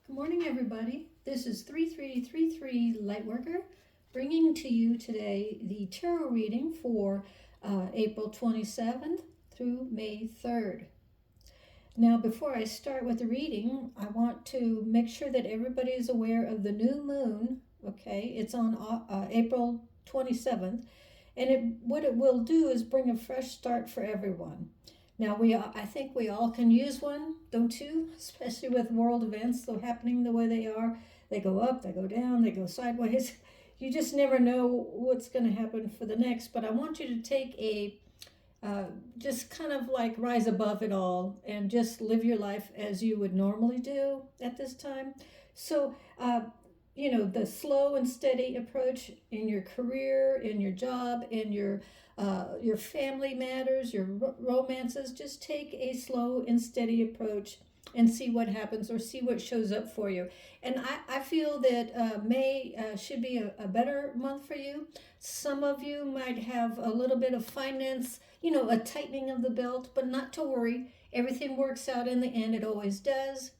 Good morning, everybody. This is 3333 Lightworker bringing to you today the tarot reading for April 27th through May 3rd. Now, before I start with the reading, I want to make sure that everybody is aware of the new moon. Okay, it's on April 27th, and what it will do is bring a fresh start for everyone. Now I think we all can use one, don't you? Especially with world events though happening the way they are. They go up, they go down, they go sideways. You just never know what's going to happen for the next. But I want you to take just kind of like rise above it all and just live your life as you would normally do at this time. So, the slow and steady approach in your career, in your job, in your family matters, your romances. Just take a slow and steady approach and see what happens or see what shows up for you. And I feel that May should be a better month for you. Some of you might have a little bit of finance, a tightening of the belt, but not to worry. Everything works out in the end. It always does.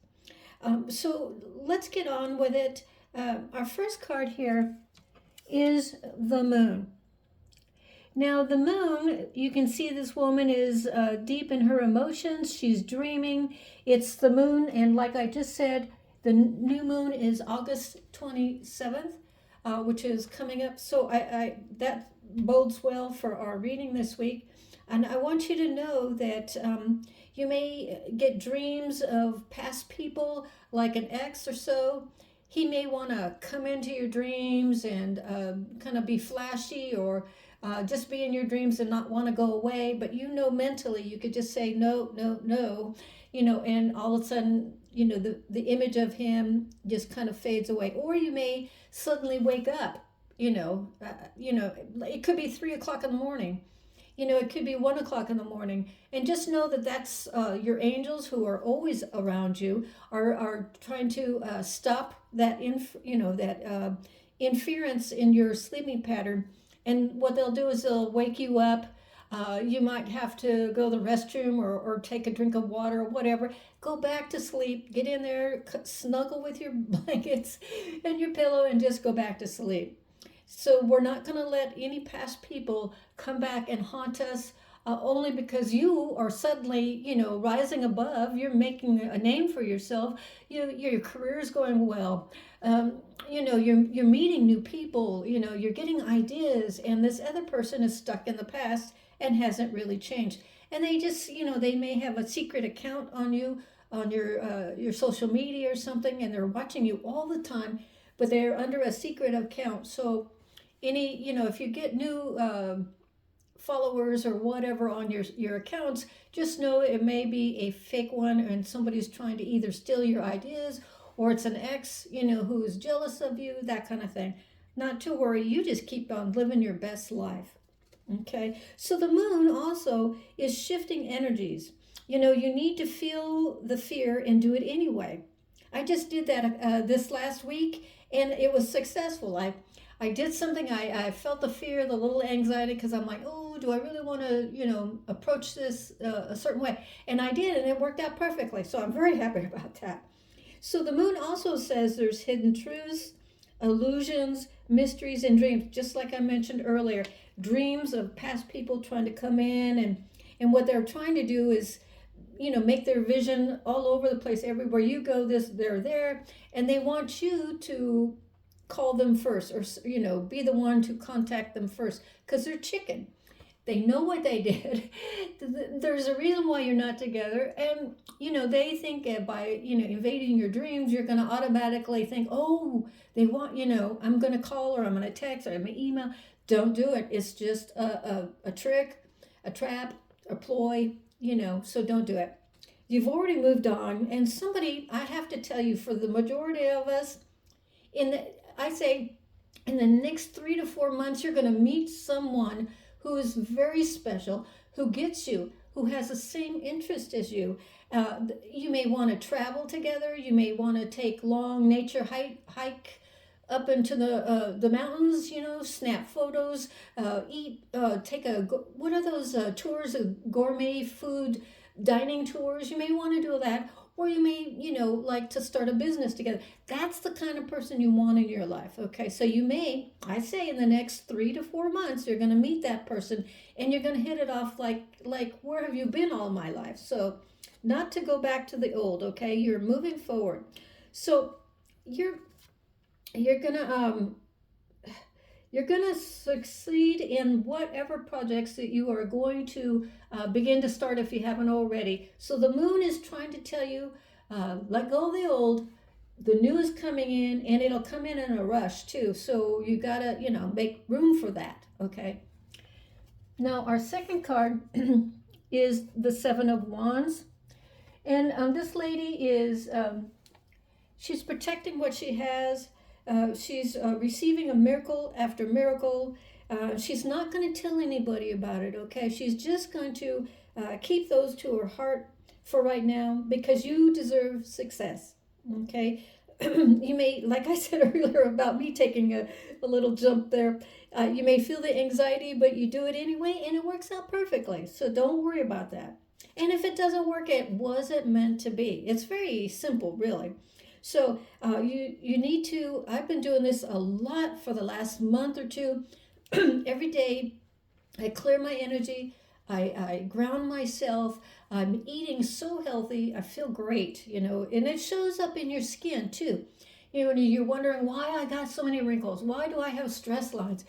So let's get on with it. Our first card here is the moon. Now, the moon, you can see this woman is deep in her emotions. She's dreaming. It's the moon, and like I just said, the new moon is August 27th, which is coming up. So that bodes well for our reading this week. And I want you to know that you may get dreams of past people, like an ex or so. He may want to come into your dreams and kind of be flashy or just be in your dreams and not want to go away. But mentally you could just say no, no, no, and all of a sudden, the image of him just kind of fades away. Or you may suddenly wake up, it could be 3 o'clock in the morning. It could be 1 o'clock in the morning, and just know that that's your angels who are always around you are trying to stop that interference in your sleeping pattern. And what they'll do is they'll wake you up. You might have to go to the restroom or take a drink of water or whatever. Go back to sleep. Get in there, snuggle with your blankets and your pillow, and just go back to sleep. So we're not going to let any past people come back and haunt us only because you are suddenly, rising above. You're making a name for yourself. Your career is going well. You're meeting new people. You're getting ideas, and this other person is stuck in the past and hasn't really changed. And they just, they may have a secret account on you on your social media or something, and they're watching you all the time, but they're under a secret account. So if you get new followers or whatever on your accounts, just know it may be a fake one and somebody's trying to either steal your ideas or it's an ex, who's jealous of you, that kind of thing. Not to worry, you just keep on living your best life. Okay, so the moon also is shifting energies. You need to feel the fear and do it anyway. I just did that this last week, and it was successful. I did something. I felt the fear, the little anxiety, because I'm like, oh, do I really want to, approach this a certain way? And I did, and it worked out perfectly. So I'm very happy about that. So the moon also says there's hidden truths, illusions, mysteries, and dreams. Just like I mentioned earlier, dreams of past people trying to come in, and what they're trying to do is, make their vision all over the place. Everywhere you go, they're there, and they want you to call them first, or be the one to contact them first, because they're chicken. They know what they did. There's a reason why you're not together, and they think by invading your dreams, you're going to automatically think, oh, they want, I'm going to call, or I'm going to text, or I'm going to email. Don't do it. It's just a trick, a trap, a ploy, so don't do it. You've already moved on, and I have to tell you, for the majority of us, I say in the next 3 to 4 months, you're going to meet someone who is very special, who gets you, who has the same interest as you. You may want to travel together. You may want to take long nature hike up into the mountains, snap photos, what are those tours of gourmet food dining tours? You may want to do that. or you may, like to start a business together. That's the kind of person you want in your life. Okay, so you may, I say, in the next 3 to 4 months, you're going to meet that person, and you're going to hit it off like where have you been all my life? So, not to go back to the old. Okay, you're moving forward. So you're you're gonna you're going to succeed in whatever projects that you are going to begin to start if you haven't already. So the moon is trying to tell you, let go of the old. The new is coming in, and it'll come in a rush too. So you gotta, make room for that. Okay. Now our second card is the Seven of Wands, and this lady is she's protecting what she has. She's receiving a miracle after miracle. She's not going to tell anybody about it, okay? She's just going to keep those to her heart for right now, because you deserve success, okay? You may, like I said earlier about me taking a little jump there, you may feel the anxiety, but you do it anyway, and it works out perfectly. So don't worry about that. And if it doesn't work, it wasn't meant to be. It's very simple, really. So you need to. I've been doing this a lot for the last month or two. Every day, I clear my energy. I ground myself. I'm eating so healthy. I feel great, and it shows up in your skin too. And you're wondering why I got so many wrinkles. Why do I have stress lines?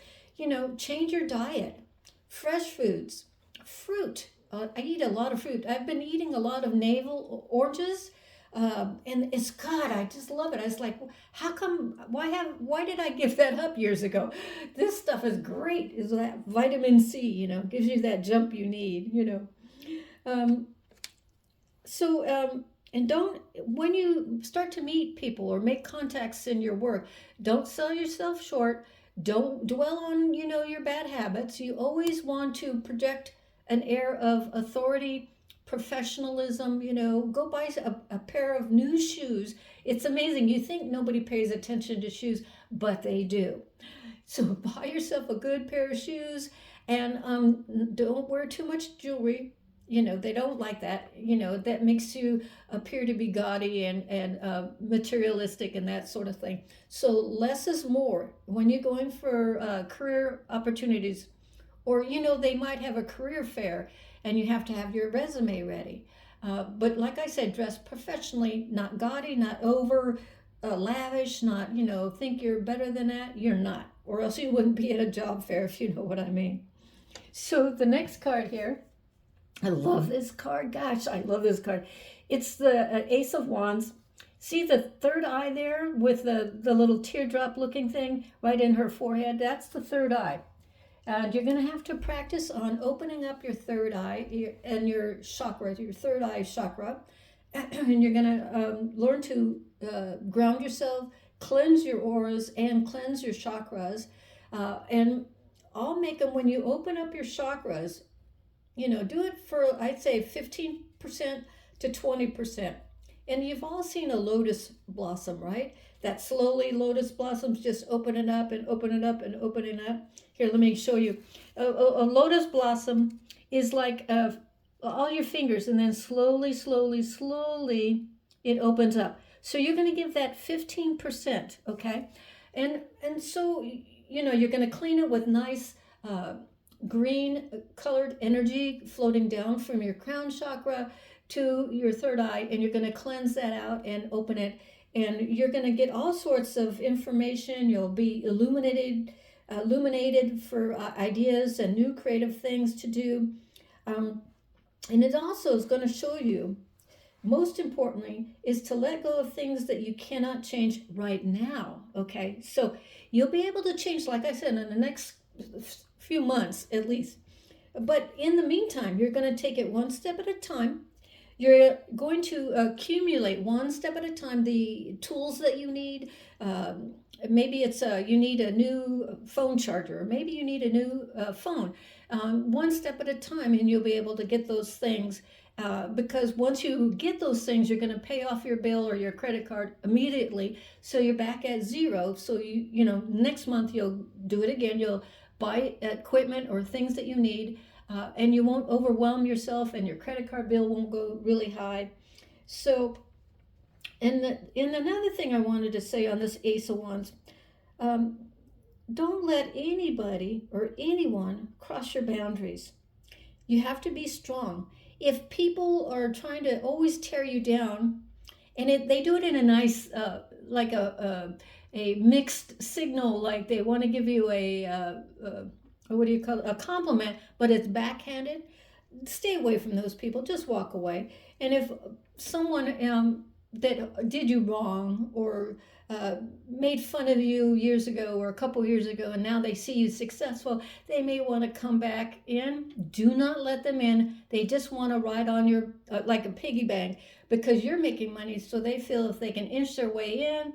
Change your diet. Fresh foods, fruit. I eat a lot of fruit. I've been eating a lot of navel oranges. And it's God, I just love it. I was like, how come? Why did I give that up years ago? This stuff is great. Is that vitamin C? Gives you that jump you need. Um, and don't, when you start to meet people or make contacts in your work, don't sell yourself short. Don't dwell on your bad habits. You always want to project an air of authority, professionalism. Go buy a pair of new shoes. It's amazing. You think nobody pays attention to shoes, but they do. So buy yourself a good pair of shoes, and don't wear too much jewelry. They don't like that. That makes you appear to be gaudy and materialistic and that sort of thing. So less is more when you're going for career opportunities, or they might have a career fair and you have to have your resume ready. But like I said, dress professionally, not gaudy, not over lavish, not, think you're better than that. You're not, or else you wouldn't be at a job fair, if you know what I mean. So the next card here, I love this card. Gosh, I love this card. It's the Ace of Wands. See the third eye there with the little teardrop looking thing right in her forehead? That's the third eye. And you're going to have to practice on opening up your third eye and your chakra, your third eye chakra. And you're going to learn to ground yourself, cleanse your auras, and cleanse your chakras. And I'll make them when you open up your chakras, do it for, I'd say, 15% to 20%. And you've all seen a lotus blossom, right? That slowly lotus blossoms just open it up and open it up and open it up. Here, let me show you. A lotus blossom is like all your fingers, and then slowly, slowly, slowly, it opens up. So you're going to give that 15%, okay? And so, you're going to clean it with nice green colored energy floating down from your crown chakra to your third eye, and you're going to cleanse that out and open it, and you're going to get all sorts of information. You'll be illuminated for ideas and new creative things to do, and it also is going to show you, most importantly, is to let go of things that you cannot change right now. Okay, so you'll be able to change, like I said, in the next few months at least. But in the meantime, you're going to take it one step at a time. You're going to accumulate one step at a time the tools that you need. Maybe it's you need a new phone charger, or maybe you need a new phone. One step at a time, and you'll be able to get those things. Because once you get those things, you're going to pay off your bill or your credit card immediately. So you're back at zero. So next month you'll do it again. You'll buy equipment or things that you need, and you won't overwhelm yourself, and your credit card bill won't go really high. So And another thing I wanted to say on this Ace of Wands, um, don't let anybody or anyone cross your boundaries. You have to be strong. If people are trying to always tear you down, and they do it in a nice, like a mixed signal, like they want to give you what do you call it, a compliment, but it's backhanded. Stay away from those people. Just walk away. And if someone that did you wrong or made fun of you years ago or a couple years ago, and now they see you successful, they may want to come back in. Do not let them in. They just want to ride on your like a piggy bank because you're making money, so they feel if they can inch their way in,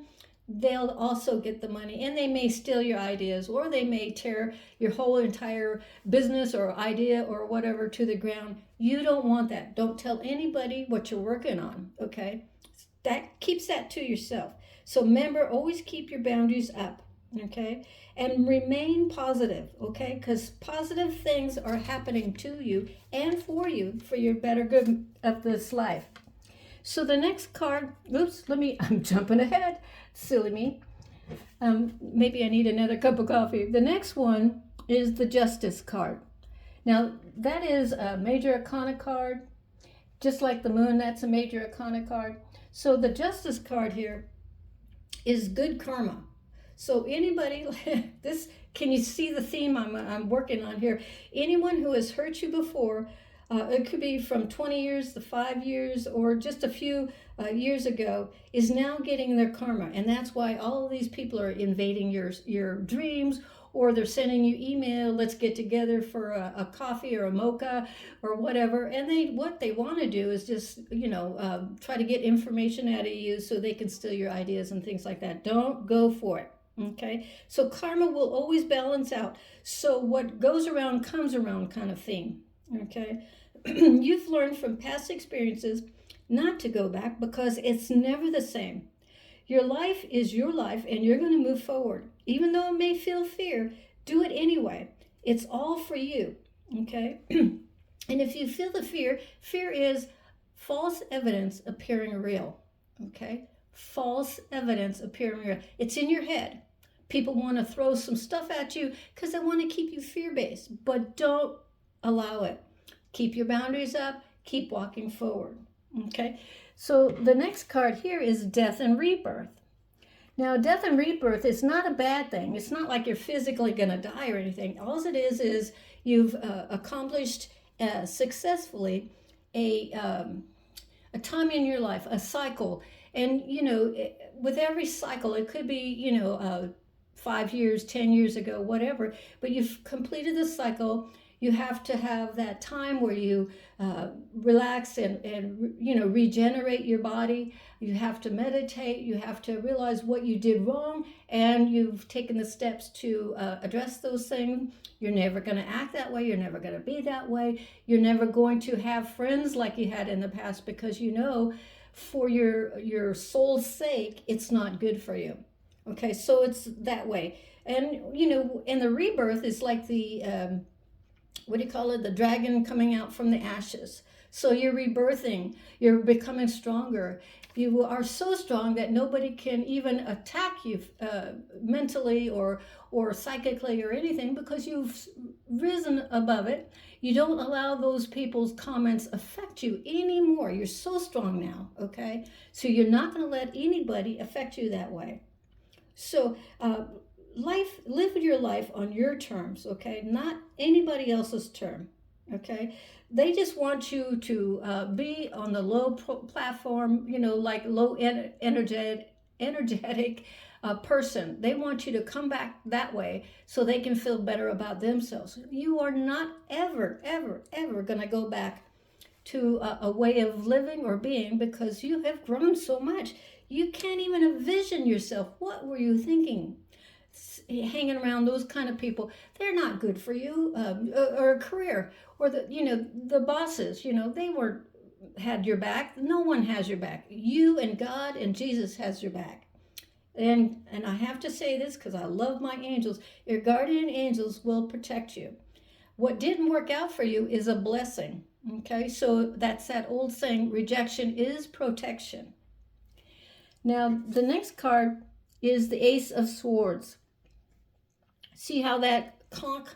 they'll also get the money, and they may steal your ideas, or they may tear your whole entire business or idea or whatever to the ground. You don't want that. Don't tell anybody what you're working on, okay? That keeps that to yourself. So remember, always keep your boundaries up, okay? And remain positive, okay? Because positive things are happening to you and for you for your better good of this life. So the next card, I'm jumping ahead, silly me. Maybe I need another cup of coffee. The next one is the Justice card. Now, that is a major arcana card. Just like the moon, that's a major arcana card. So the Justice card here is good karma. So anybody, can you see the theme I'm working on here? Anyone who has hurt you before, it could be from 20 years to 5 years or just a few years ago, is now getting their karma. And that's why all of these people are invading your dreams, or they're sending you email, let's get together for a coffee or a mocha or whatever. And what they want to do is just, try to get information out of you so they can steal your ideas and things like that. Don't go for it. Okay, so karma will always balance out. So what goes around comes around kind of theme. Okay, you've learned from past experiences not to go back because it's never the same. Your life is your life and you're going to move forward. Even though it may feel fear, do it anyway. It's all for you. Okay, and if you feel the fear is false evidence appearing real. Okay, false evidence appearing real. It's in your head. People want to throw some stuff at you because they want to keep you fear-based, but don't allow it. Keep your boundaries up. Keep walking forward. Okay, so the next card here is Death and Rebirth. Now, death and rebirth is not a bad thing. It's not like you're physically going to die or anything. All it is you've accomplished successfully a time in your life, a cycle. And, with every cycle, it could be, 5 years, 10 years ago, whatever, but you've completed the cycle. You have to have that time where you relax and regenerate your body. You have to meditate. You have to realize what you did wrong, and you've taken the steps to address those things. You're never going to act that way. You're never going to be that way. You're never going to have friends like you had in the past because for your soul's sake, it's not good for you. Okay, so it's that way. And, and the rebirth is like the what do you call it? The dragon coming out from the ashes. So you're rebirthing, you're becoming stronger. You are so strong that nobody can even attack you mentally or psychically or anything because you've risen above it. You don't allow those people's comments affect you anymore. You're so strong now, okay? So you're not going to let anybody affect you that way. So live your life on your terms, okay? Not anybody else's term, okay? They just want you to be on the low platform, like low energetic person. They want you to come back that way so they can feel better about themselves. You are not ever, ever, ever going to go back to a way of living or being because you have grown so much. You can't even envision yourself. What were you thinking? Hanging around those kind of people, they're not good for you, or a career, or the bosses, they had your back. No one has your back. You and God and Jesus has your back. And I have to say this because I love my angels. Your guardian angels will protect you. What didn't work out for you is a blessing. Okay, so that's that old saying, rejection is protection. Now, the next card is the Ace of Swords. See how that conch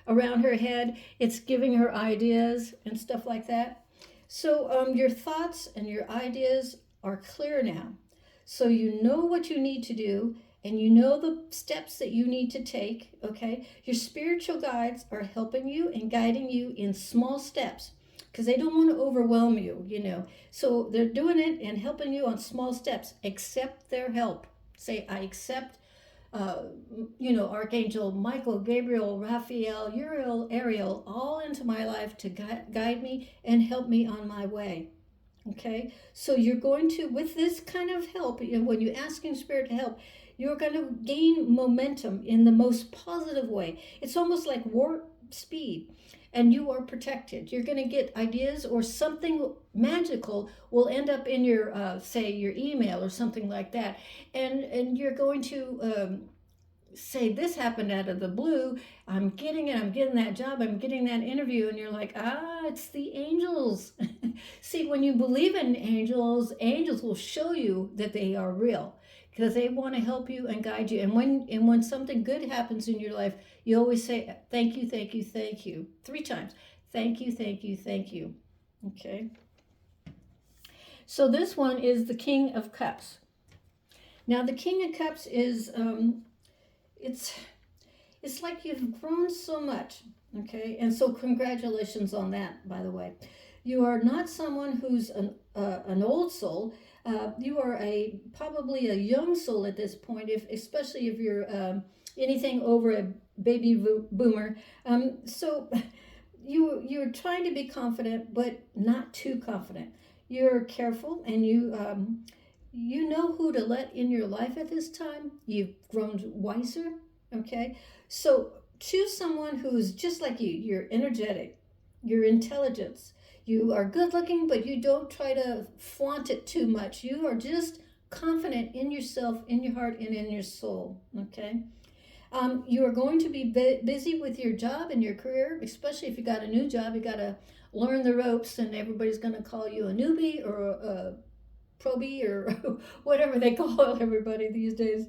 around her head, it's giving her ideas and stuff like that. So your thoughts and your ideas are clear now. So you know what you need to do and you know the steps that you need to take, okay? Your spiritual guides are helping you and guiding you in small steps because they don't want to overwhelm you, you know. So they're doing it and helping you on small steps. Accept their help. Say, I accept Archangel Michael, Gabriel, Raphael, Uriel, Ariel, all into my life to guide me and help me on my way. Okay, so you're going to, with this kind of help, when you're asking Spirit to help, you're going to gain momentum in the most positive way. It's almost like warp speed, and you are protected. You're going to get ideas, or something magical will end up in your, say, your email or something like that, and you're going to say, this happened out of the blue. I'm getting that job, I'm getting that interview, and you're like, it's the angels. See, when you believe in angels, angels will show you that they are real because they want to help you and guide you. And when something good happens in your life, you always say, thank you, thank you, thank you, 3 times. Thank you, thank you, thank you. Okay. So this one is the King of Cups. Now the King of Cups is it's like you've grown so much, okay? And so congratulations on that, by the way. You are not someone who's an old soul. You are probably a young soul at this point, especially if you're anything over a baby boomer. So you're trying to be confident, but not too confident. You're careful, and you know who to let in your life at this time. You've grown wiser, okay? So choose someone who's just like you. You're energetic, you're intelligence, you are good looking, but you don't try to flaunt it too much. You are just confident in yourself, in your heart, and in your soul, okay? You are going to be busy with your job and your career, especially if you got a new job. You got to learn the ropes, and everybody's going to call you a newbie or a probie or whatever they call everybody these days.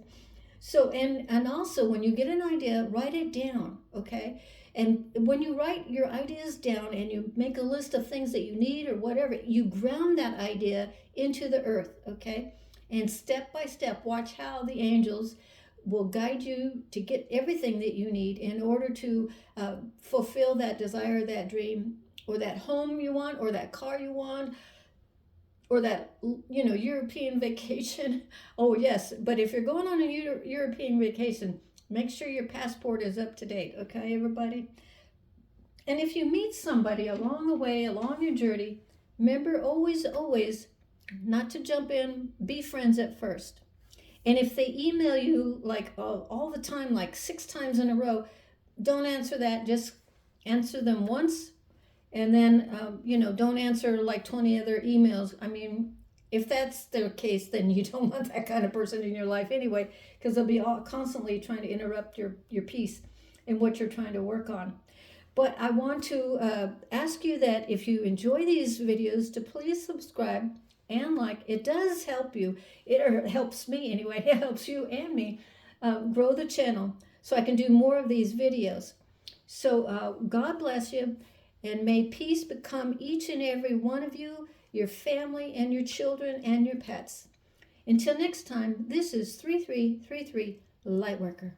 So, and also when you get an idea, write it down, okay? And when you write your ideas down and you make a list of things that you need or whatever, you ground that idea into the earth, okay? And step by step, watch how the angels will guide you to get everything that you need in order to fulfill that desire, that dream, or that home you want, or that car you want, or that European vacation. Oh yes, but if you're going on a European vacation, make sure your passport is up to date, okay, everybody? And if you meet somebody along the way, along your journey, remember always not to jump in, be friends at first. And if they email you like all the time, like 6 times in a row, don't answer that. Just answer them once, and then don't answer like 20 other emails. I mean, if that's the case, then you don't want that kind of person in your life anyway, because they'll be constantly trying to interrupt your peace and what you're trying to work on. But I want to ask you that if you enjoy these videos, to please subscribe and like. It does help you. It helps me anyway. It helps you and me grow the channel so I can do more of these videos. So God bless you, and may peace become each and every one of you, your family and your children and your pets. Until next time, this is 3333 Lightworker.